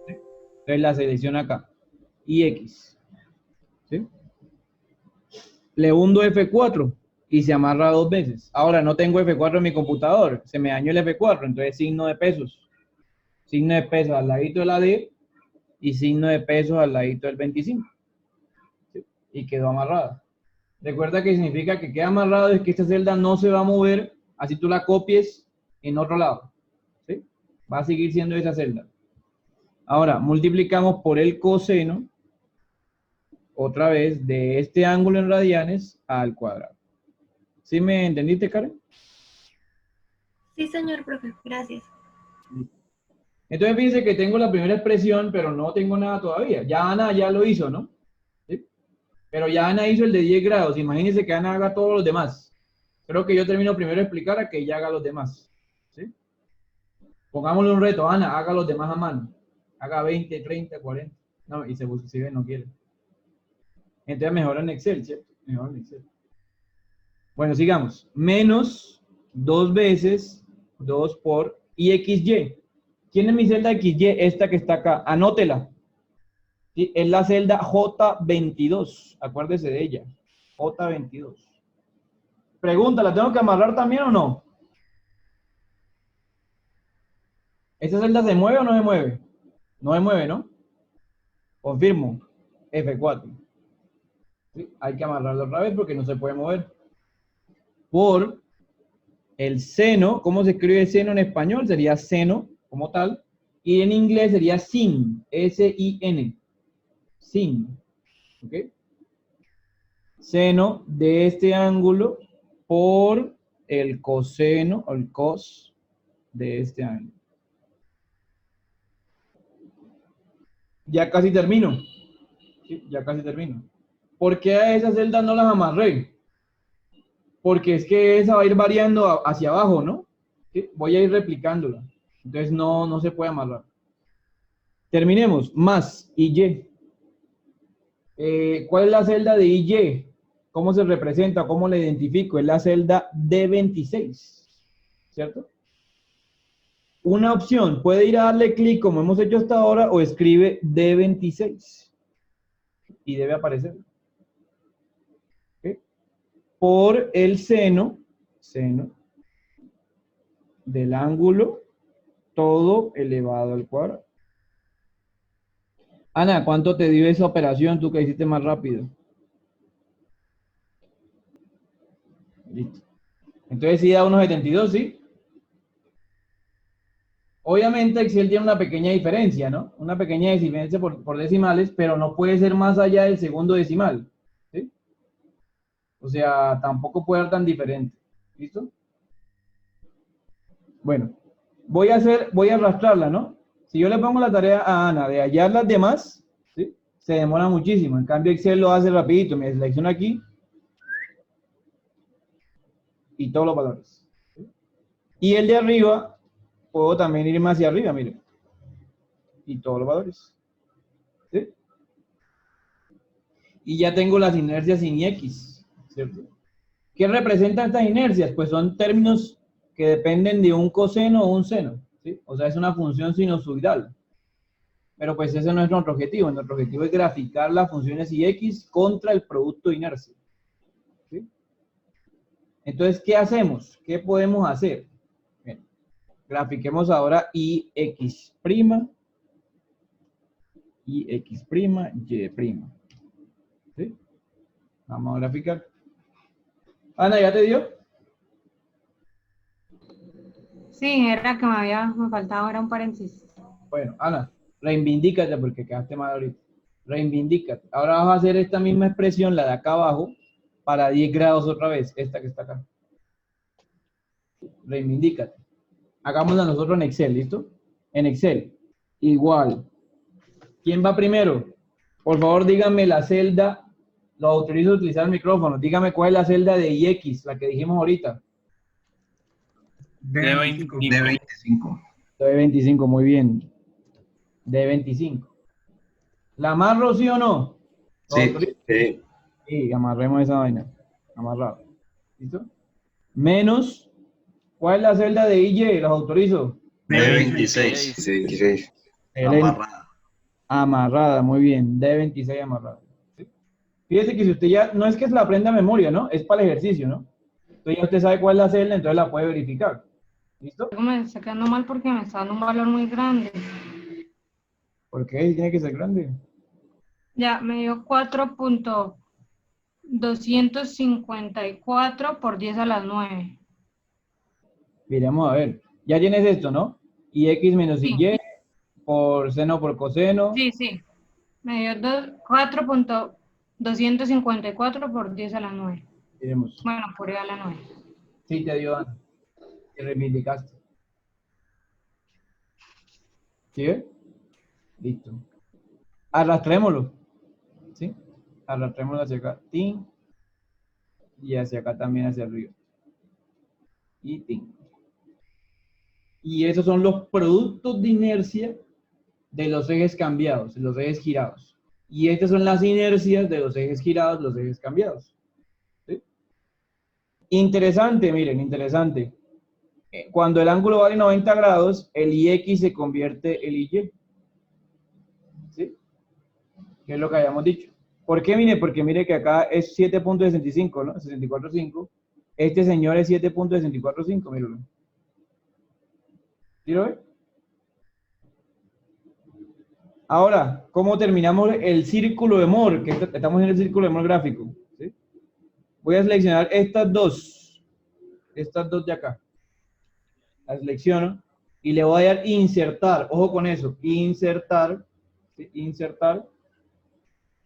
Entonces la selecciono acá, IX. ¿Sí? Le hundo F4 y se amarra 2 veces. Ahora no tengo F4 en mi computador, se me dañó el F4, entonces signo de pesos. Signo de pesos al ladito de la D y signo de pesos al ladito del 25. ¿Sí? Y quedó amarrada. Recuerda que significa que queda amarrado es que esta celda no se va a mover, así tú la copies en otro lado. ¿Sí? Va a seguir siendo esa celda. Ahora, multiplicamos por el coseno, otra vez, de este ángulo en radianes al cuadrado. ¿Sí me entendiste, Karen? Sí, señor profe, gracias. Entonces fíjense que tengo la primera expresión, pero no tengo nada todavía. Ya Ana ya lo hizo, ¿no? ¿Sí? Pero ya Ana hizo el de 10 grados. Imagínense que Ana haga todos los demás. Creo que yo termino primero de explicar a que ella haga los demás. ¿Sí? Pongámosle un reto. Ana, haga los demás a mano. Haga 20, 30, 40. No, y si ve, no quiere. Entonces mejor en Excel, ¿cierto? Mejor en Excel. Bueno, sigamos. Menos 2 veces 2 por IXY. ¿Quién es mi celda XY? Esta que está acá. Anótela. ¿Sí? Es la celda J22. Acuérdese de ella. J22. Pregunta, ¿la tengo que amarrar también o no? ¿Esta celda se mueve o no se mueve? No se mueve, ¿no? Confirmo. F4. ¿Sí? Hay que amarrarlo otra vez porque no se puede mover. Por el seno, ¿cómo se escribe seno en español? Sería seno como tal. Y en inglés sería sin, S-I-N. Sin. ¿Ok? Seno de este ángulo por el coseno o el cos de este ángulo. Ya casi termino. ¿Sí? Ya casi termino. ¿Por qué a esas celdas no las amarré? Porque es que esa va a ir variando hacia abajo, ¿no? ¿Sí? Voy a ir replicándola. Entonces no se puede amarrar. Terminemos. Más IY. ¿Cuál es la celda de IY? ¿Cómo se representa? ¿Cómo la identifico? Es la celda D26. ¿Cierto? Una opción. Puede ir a darle clic como hemos hecho hasta ahora o escribe D26. Y debe aparecer. ¿Okay? Por el seno del ángulo todo elevado al cuadrado. Ana, ¿cuánto te dio esa operación tú que hiciste más rápido? Listo. Entonces sí da 1,72, ¿sí? Obviamente Excel tiene una pequeña diferencia, ¿no? Una pequeña diferencia por decimales, pero no puede ser más allá del segundo decimal. ¿Sí? O sea, tampoco puede ser tan diferente. ¿Listo? Bueno, voy a arrastrarla, ¿no? Si yo le pongo la tarea a Ana de hallar las demás, ¿sí? Se demora muchísimo. En cambio, Excel lo hace rapidito. Me selecciono aquí y todos los valores. ¿Sí? Y el de arriba, puedo también irme hacia arriba, miren. Y todos los valores. ¿Sí? Y ya tengo las inercias sin X, ¿cierto? ¿Qué representan estas inercias? Pues son términos que dependen de un coseno o un seno, ¿sí? O sea, es una función sinusoidal. Pero pues ese no es nuestro objetivo. Nuestro objetivo es graficar las funciones Ix contra el producto de inercia. ¿Sí? Entonces, ¿qué hacemos? ¿Qué podemos hacer? Bien, grafiquemos ahora Ix', Ix', Y'. ¿Sí? Vamos a graficar. Ana, ¿ya te dio? Sí, era que me faltaba ahora un paréntesis. Bueno, Ana, reivindícate porque quedaste mal ahorita. Reivindícate. Ahora vas a hacer esta misma expresión, la de acá abajo, para 10 grados otra vez, esta que está acá. Reivindícate. Hagámosla nosotros en Excel, ¿listo? En Excel. Igual. ¿Quién va primero? Por favor, díganme la celda. Lo autorizo a utilizar el micrófono. Dígame cuál es la celda de IX, la que dijimos ahorita. D25. D25. D25, muy bien. D25. ¿La amarro sí o no? Sí, sí. Sí, amarremos esa vaina. Amarrado. ¿Listo? Menos, ¿cuál es la celda de IY? Los autorizo. D26. D26. Amarrada. Amarrada, muy bien. D26 amarrada. ¿Sí? Fíjese que si usted ya, no es que se la aprenda a memoria, ¿no? Es para el ejercicio, ¿no? Entonces ya usted sabe cuál es la celda, entonces la puede verificar. ¿Listo? Me está quedando mal porque me está dando un valor muy grande. ¿Por qué? Tiene que ser grande. Ya, me dio 4.0. 254 por 10 a la 9. Miremos a ver. Ya tienes esto, ¿no? Y x menos Sí. y por seno por coseno. Sí, sí. Me dio 4.254 por 10 a la 9. Miremos. Bueno, por e a la 9. Sí, te dio Ana. Te reivindicaste. ¿Sí ves? Listo. Arrastrémoslo. ¿Sí? Arrastrémoslo hacia acá. Tin. Y hacia acá también hacia arriba. Y tin. Y esos son los productos de inercia de los ejes cambiados, de los ejes girados. Y estas son las inercias de los ejes girados, los ejes cambiados. ¿Sí? Interesante, miren, interesante. Cuando el ángulo vale 90 grados, el IX se convierte en IY. ¿Sí? Que es lo que habíamos dicho. ¿Por qué? Mire, porque mire que acá es 7.65, ¿no? 64.5. Este señor es 7.64.5, míralo. ¿Sí lo ve? Ahora, ¿cómo terminamos el círculo de Moore? Que estamos en el círculo de Moore gráfico. ¿Sí? Voy a seleccionar estas dos de acá. Las selecciono y le voy a dar insertar. Ojo con eso, insertar, ¿sí? Insertar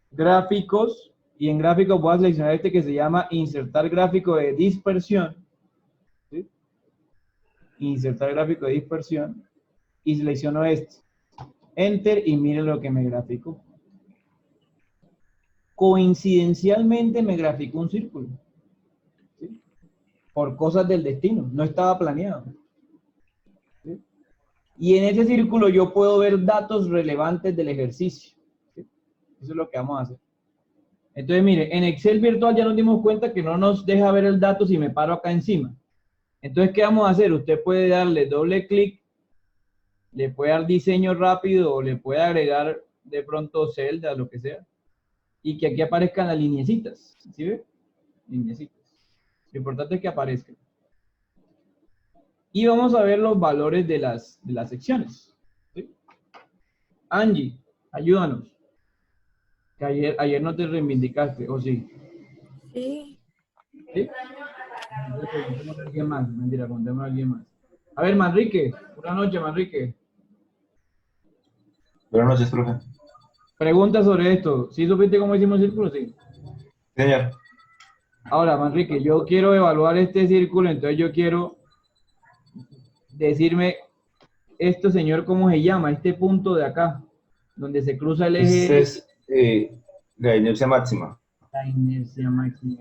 gráficos, y en gráficos voy a seleccionar este que se llama insertar gráfico de dispersión. ¿Sí? Insertar gráfico de dispersión y selecciono este. Enter y miren lo que me graficó. Coincidencialmente me graficó un círculo. ¿Sí? Por cosas del destino, no estaba planeado. ¿Sí? Y en ese círculo yo puedo ver datos relevantes del ejercicio. ¿Sí? Eso es lo que vamos a hacer. Entonces, mire, en Excel virtual ya nos dimos cuenta que no nos deja ver el dato si me paro acá encima. Entonces, ¿qué vamos a hacer? Usted puede darle doble clic, le puede dar diseño rápido o le puede agregar de pronto celda, lo que sea, y que aquí aparezcan las lineecitas. ¿Sí ve? Lineecitas. Lo importante es que aparezcan. Y vamos a ver los valores de las secciones. ¿Sí? Angie, ayúdanos. Que ayer no te reivindicaste, ¿o sí? Sí. ¿Sí? Entonces, preguntémosle a alguien más. Mentira, preguntémosle a alguien más. A ver, Manrique. Buenas noches, Manrique. Buenas noches, profe. Pregunta sobre esto. ¿Sí supiste cómo hicimos el círculo? Sí. Señor. Ahora, Manrique, yo quiero evaluar este círculo, entonces yo quiero decirme, este señor, ¿cómo se llama? Este punto de acá, donde se cruza el eje. Este es la inercia máxima. La inercia máxima.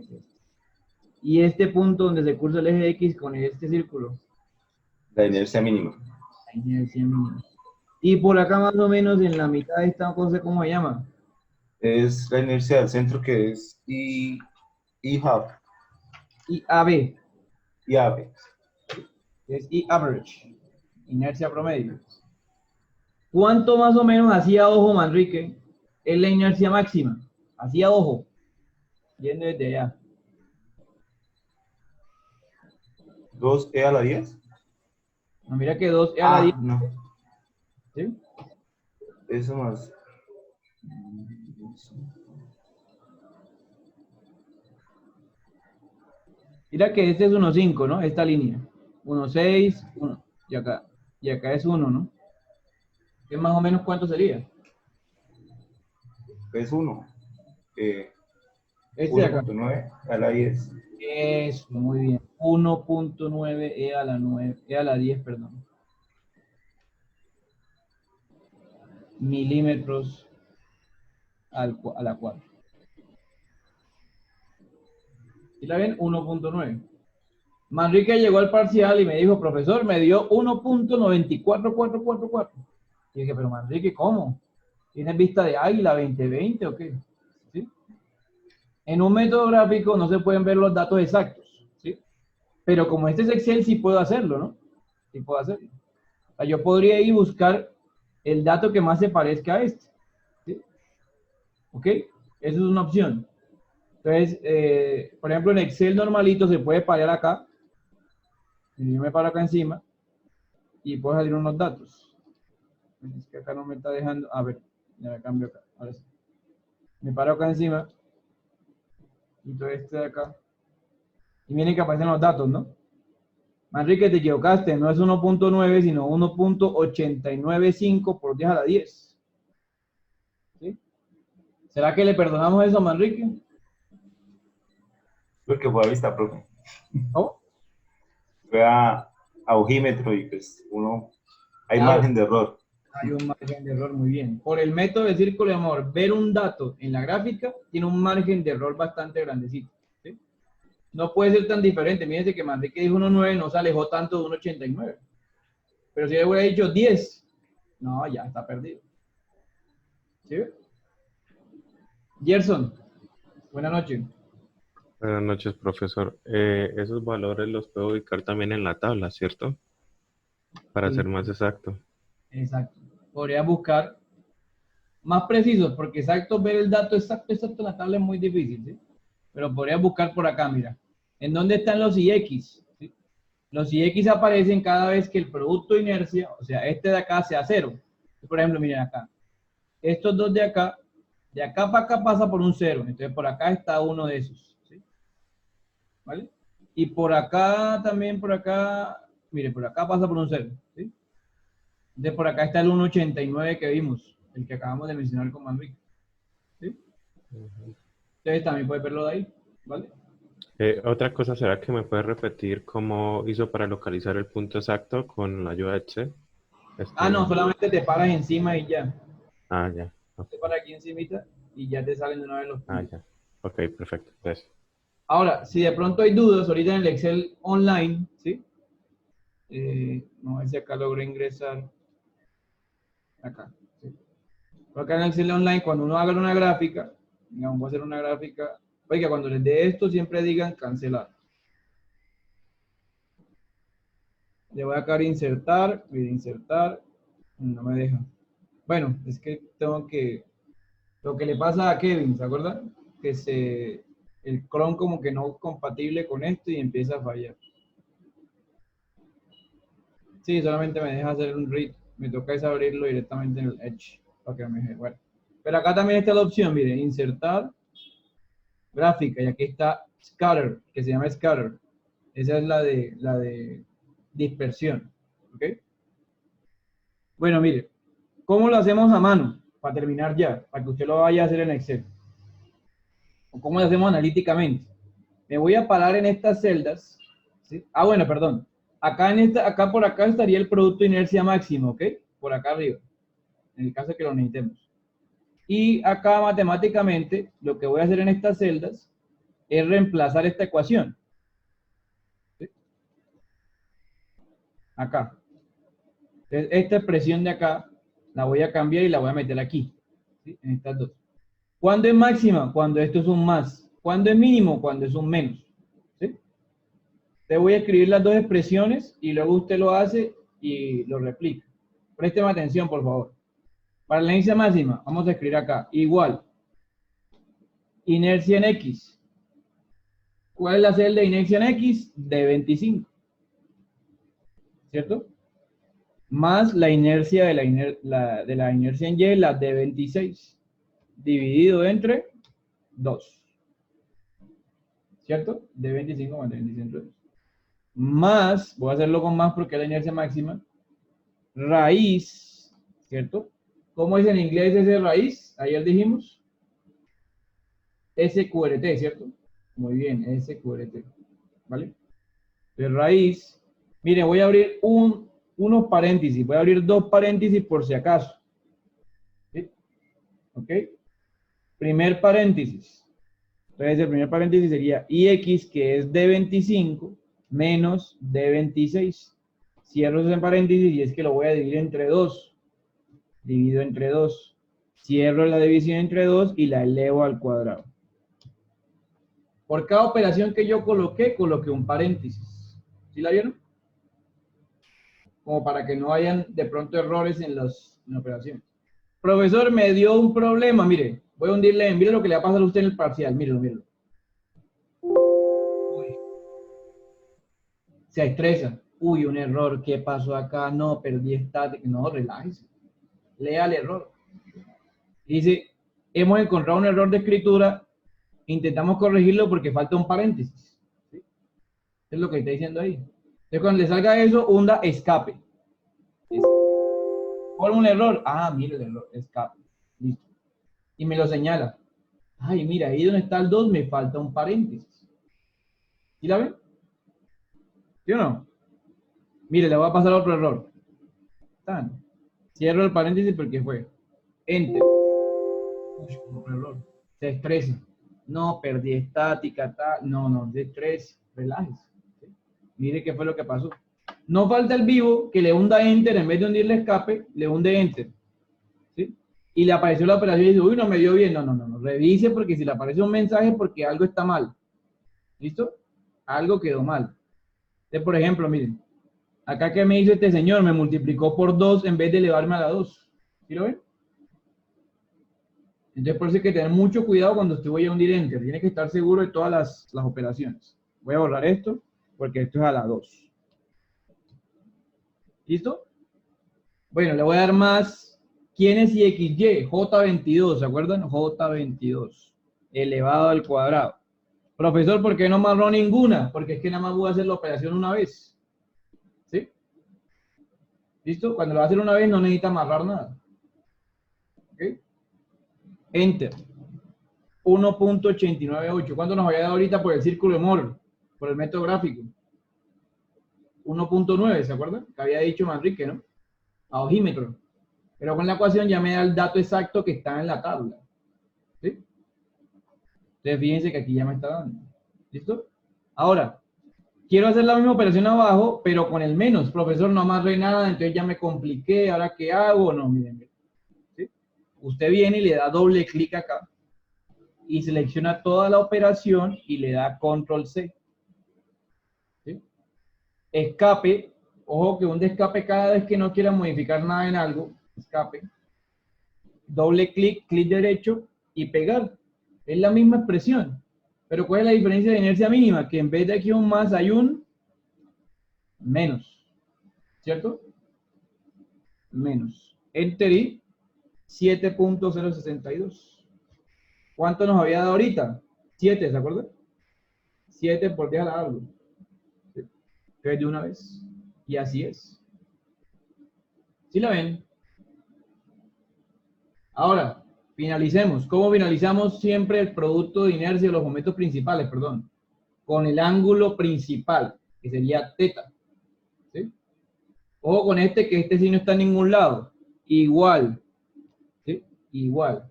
Y este punto donde se cruza el eje X con este círculo. La inercia mínima. La inercia mínima. Y por acá más o menos en la mitad de esta cosa, ¿cómo se llama? Es la inercia del centro que es I half. Y AB. Y AB. Es I average. Inercia promedio. ¿Cuánto más o menos hacía ojo, Manrique? Es la inercia máxima. Hacía ojo. Yendo desde allá. 2E a la 10. No, mira que 2 a la 10. No. ¿Sí? Eso más. Mira que este es 1,5, ¿no? Esta línea. 1,6, 1. Y acá es 1, ¿no? ¿Qué más o menos cuánto sería? Es 1. Este de acá. 1.9 a la 10. Eso, muy bien. 1.9 e a la 9, e a la 10, perdón. Milímetros a la 4. ¿Sí la ven? 1.9. Manrique llegó al parcial y me dijo, profesor, me dio 1.94444. Y dije, pero Manrique, ¿cómo? ¿Tienes vista de águila 2020 o qué? ¿Sí? En un método gráfico no se pueden ver los datos exactos, ¿sí? Pero como este es Excel, sí puedo hacerlo, ¿no? Sí puedo hacerlo. O sea, yo podría ir y buscar el dato que más se parezca a este, ¿sí? ¿Ok? Esa es una opción. Entonces, por ejemplo, en Excel normalito se puede parar acá. Y yo me paro acá encima y puedo salir unos datos. Es que acá no me está dejando. A ver, ya me cambio acá. Ahora sí. Me paro acá encima Y todo este de acá. Y miren que aparecen los datos, ¿no? Manrique, te equivocaste, no es 1.9, sino 1.895 por 10 a la 10. ¿Sí? ¿Será que le perdonamos eso a Manrique? Porque fue a vista, profe. ¿No? Fue a ojímetro y pues hay Claro. margen de error. Hay un margen de error, muy bien. Por el método de círculo de amor, ver un dato en la gráfica tiene un margen de error bastante grandecito. ¿Sí? No puede ser tan diferente. Fíjense que Manrique dijo 1.9, no se alejó tanto de 1.89. Pero si le hubiera dicho 10, no, ya está perdido. ¿Sí? Gerson, buenas noches. Buenas noches, profesor. Esos valores los puedo ubicar también en la tabla, ¿cierto? Para Sí. ser más exacto. Exacto. Podría buscar más precisos, porque exacto, ver el dato exacto en la tabla es muy difícil, ¿sí? Pero podría buscar por acá, mira. ¿En dónde están los IX? ¿Sí? Los IX aparecen cada vez que el producto de inercia, o sea, este de acá sea 0. Por ejemplo, miren acá. Estos dos de acá para acá pasa por un 0. Entonces, por acá está uno de esos, ¿sí? ¿Vale? Y por acá también, por acá, mire, por acá pasa por un 0, ¿sí? De por acá está el 1.89 que vimos, el que acabamos de mencionar con Manrique. ¿Sí? Entonces también puede verlo de ahí, ¿vale? Otra cosa, ¿será que me puede repetir cómo hizo para localizar el punto exacto con la ayuda de Excel? No, solamente te paras encima y ya. Ya. Te paras aquí encimita y ya te salen de una vez los puntos. Ya. Ok, perfecto. Gracias. Ahora, si de pronto hay dudas, ahorita en el Excel online, ¿sí? No sé si acá logré ingresar. Acá, ¿sí? Pero acá en el Excel online, cuando uno haga una gráfica, digamos, voy a hacer una gráfica, oiga, cuando les dé esto, siempre digan cancelar. Le voy a acá insertar, no me deja. Bueno, es que tengo que, lo que le pasa a Kevin, ¿se acuerdan? Que el Chrome como que no es compatible con esto y empieza a fallar. Sí, solamente me deja hacer un read, me toca es abrirlo directamente en el Edge, para que me deje, bueno. Pero acá también está la opción, miren, insertar, gráfica, y aquí está Scatter, que se llama Scatter. Esa es la de dispersión, ¿ok? Bueno, mire, ¿cómo lo hacemos a mano? Para terminar ya, para que usted lo vaya a hacer en Excel. ¿O cómo lo hacemos analíticamente? Me voy a parar en estas celdas, ¿sí? Bueno, perdón. Acá por acá estaría el producto de inercia máximo, ¿ok? Por acá arriba, en el caso de que lo necesitemos. Y acá matemáticamente, lo que voy a hacer en estas celdas es reemplazar esta ecuación. ¿Sí? Acá. Entonces, esta expresión de acá la voy a cambiar y la voy a meter aquí, ¿sí? En estas dos. ¿Cuándo es máxima? Cuando esto es un más. ¿Cuándo es mínimo? Cuando es un menos. ¿Sí? Te voy a escribir las dos expresiones y luego usted lo hace y lo replica. Présteme atención, por favor. Para la inercia máxima, vamos a escribir acá, igual, inercia en X. ¿Cuál es la celda de inercia en X? De 25. ¿Cierto? Más la inercia de la inercia en Y, la de 26, dividido entre 2. ¿Cierto? De 25 más de 26 entre 2. Más, voy a hacerlo con más porque es la inercia máxima, raíz, ¿cierto? ¿Cómo es en inglés ese raíz? Ayer dijimos SQRT, ¿cierto? Muy bien, SQRT, ¿vale? De raíz, mire, voy a abrir unos paréntesis, voy a abrir dos paréntesis por si acaso. ¿Sí? ¿Ok? Primer paréntesis. Entonces el primer paréntesis sería IX, que es de 25, menos de 26. Cierro ese paréntesis y es que lo voy a dividir entre 2. Divido entre 2. Cierro la división entre 2 y la elevo al cuadrado. Por cada operación que yo coloqué un paréntesis. ¿Sí la vieron? Como para que no hayan de pronto errores en las operaciones. Profesor, me dio un problema, mire. Voy a hundirle, mire lo que le va a pasar a usted en el parcial, mírelo, mírelo. Uy. Se estresa. Uy, un error, ¿qué pasó acá? No, perdí estática. No, relájese. Lea el error. Dice, hemos encontrado un error de escritura intentamos corregirlo porque falta un paréntesis. ¿Sí? Es lo que está diciendo ahí. Entonces, cuando le salga eso, hunda escape. Por un error. Ah, mira el error, escape. Listo. Y me lo señala. Ay, mira, ahí donde está el 2 me falta un paréntesis. ¿Sí la ven? ¿Sí o no? Mire, le voy a pasar otro error. Tan. Cierro el paréntesis porque fue. Enter. Uy, otro error. Se estresa. No, perdí estática, tal. No, de estrés. Relájese. ¿Sí? Mire qué fue lo que pasó. No falta el vivo que le hunda enter, en vez de hundirle escape, le hunde enter. ¿Sí? Y le apareció la operación y dice, uy, no me dio bien. No. Revise porque si le aparece un mensaje es porque algo está mal. ¿Listo? Algo quedó mal. Entonces, por ejemplo, miren. Acá que me hizo este señor, me multiplicó por 2 en vez de elevarme a la 2. ¿Sí lo ven? Entonces, por eso hay que tener mucho cuidado cuando usted vaya a hundir enter. Tiene que estar seguro de todas las operaciones. Voy a borrar esto porque esto es a la 2. ¿Listo? Bueno, le voy a dar más. ¿Quién es XY? J22, ¿se acuerdan? J22 elevado al cuadrado. Profesor, ¿por qué no amarró ninguna? Porque es que nada más voy a hacer la operación una vez. ¿Sí? ¿Listo? Cuando lo va a hacer una vez no necesita amarrar nada. ¿Ok? Enter. 1.898. ¿Cuánto nos había dado ahorita por el círculo de Moore? Por el método gráfico. 1.9, ¿se acuerdan? Que había dicho Manrique, ¿no? A ojímetro. Pero con la ecuación ya me da el dato exacto que está en la tabla. ¿Sí? Entonces fíjense que aquí ya me está dando. ¿Listo? Ahora, quiero hacer la misma operación abajo, pero con el menos. Profesor, no amarré nada, entonces ya me compliqué. ¿Ahora qué hago? No, miren. ¿Sí? Usted viene y le da doble clic acá y selecciona toda la operación y le da control C. ¿Sí? Escape. Ojo que un escape cada vez que no quiera modificar nada en algo. Escape. Doble clic, clic derecho y pegar. Es la misma expresión. Pero ¿cuál es la diferencia de inercia mínima? Que en vez de aquí un más hay un menos. ¿Cierto? Menos. Enter y 7.062. ¿Cuánto nos había dado ahorita? 7, ¿se acuerdan? 7 por 10 a la algo. Entonces de una vez. Y así es. ¿Sí la ven? Ahora, finalicemos. ¿Cómo finalizamos siempre el producto de inercia de los momentos principales? Perdón. Con el ángulo principal, que sería teta. ¿Sí? Ojo con este, que este sí no está en ningún lado. Igual. ¿Sí? Igual.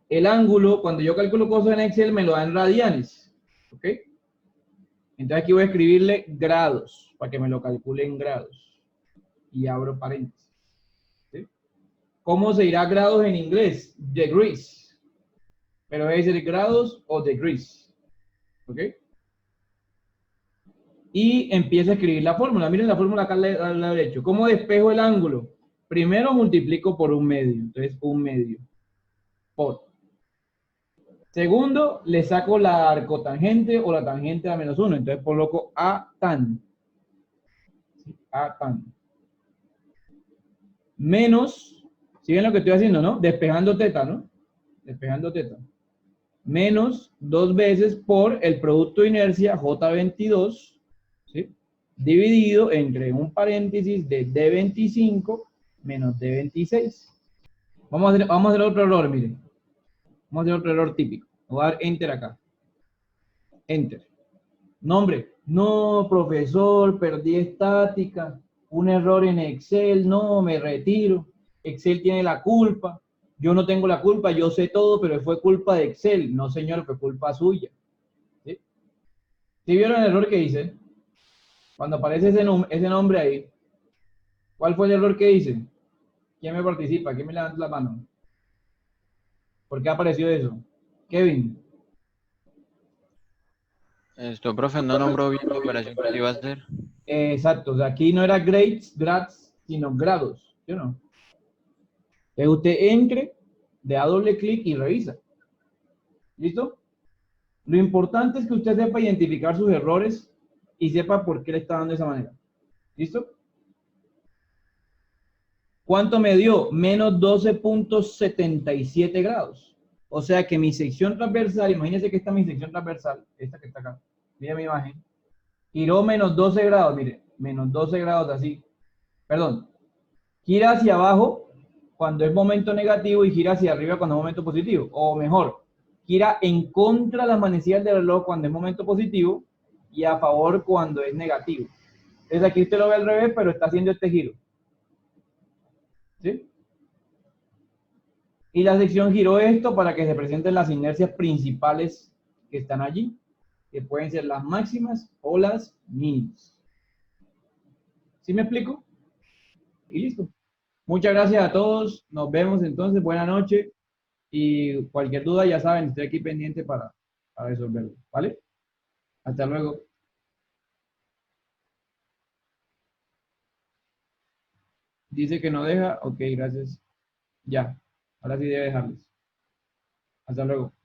El ángulo, cuando yo calculo cosas en Excel, me lo da en radianes. ¿Ok? Entonces aquí voy a escribirle grados, para que me lo calcule en grados. Y abro paréntesis. ¿Sí? ¿Cómo se dirá grados en inglés? Degrees. Pero debe ser grados o degrees. ¿Ok? Y empieza a escribir la fórmula. Miren la fórmula acá al lado derecho. ¿Cómo despejo el ángulo? Primero multiplico por un medio. Entonces, un medio. Por. Segundo, le saco la arcotangente o la tangente a menos 1. Entonces coloco A tan. A tan. Menos, ¿siguen lo que estoy haciendo, no? Despejando teta, ¿no? Despejando teta. Menos 2 veces por el producto de inercia J22, ¿sí? Dividido entre un paréntesis de D25 menos D26. Vamos a hacer otro error, miren. Vamos a hacer otro error típico. Voy a dar Enter acá. Enter. Nombre. No, profesor, perdí estática. Un error en Excel. No, me retiro. Excel tiene la culpa. Yo no tengo la culpa. Yo sé todo, pero fue culpa de Excel. No, señor, fue culpa suya. ¿Sí? ¿Sí vieron el error que hice? Cuando aparece ese nombre ahí. ¿Cuál fue el error que hice? ¿Quién me participa? ¿Quién me levanta la mano? ¿Por qué apareció eso? Kevin. Profe, no nombró bien la operación que iba a hacer. Exacto, o sea, aquí no era grads, sino grados, ¿sí o no? Entonces usted entre, le da doble clic y revisa. ¿Listo? Lo importante es que usted sepa identificar sus errores y sepa por qué le está dando de esa manera. ¿Listo? ¿Cuánto me dio? Menos 12.77 grados. O sea que mi sección transversal, imagínense que esta es mi sección transversal, esta que está acá, mire mi imagen, giró menos 12 grados, mire, menos 12 grados así. Perdón, gira hacia abajo cuando es momento negativo y gira hacia arriba cuando es momento positivo. O mejor, gira en contra de las manecillas del reloj cuando es momento positivo y a favor cuando es negativo. Entonces aquí usted lo ve al revés, pero está haciendo este giro. ¿Sí? Y la sección giró esto para que se presenten las inercias principales que están allí, que pueden ser las máximas o las mínimas. ¿Sí me explico? Y listo. Muchas gracias a todos. Nos vemos entonces. Buenas noches. Y cualquier duda, ya saben, estoy aquí pendiente para resolverlo. ¿Vale? Hasta luego. Dice que no deja. Ok, gracias. Ya. Ahora sí debe dejarles. Hasta luego.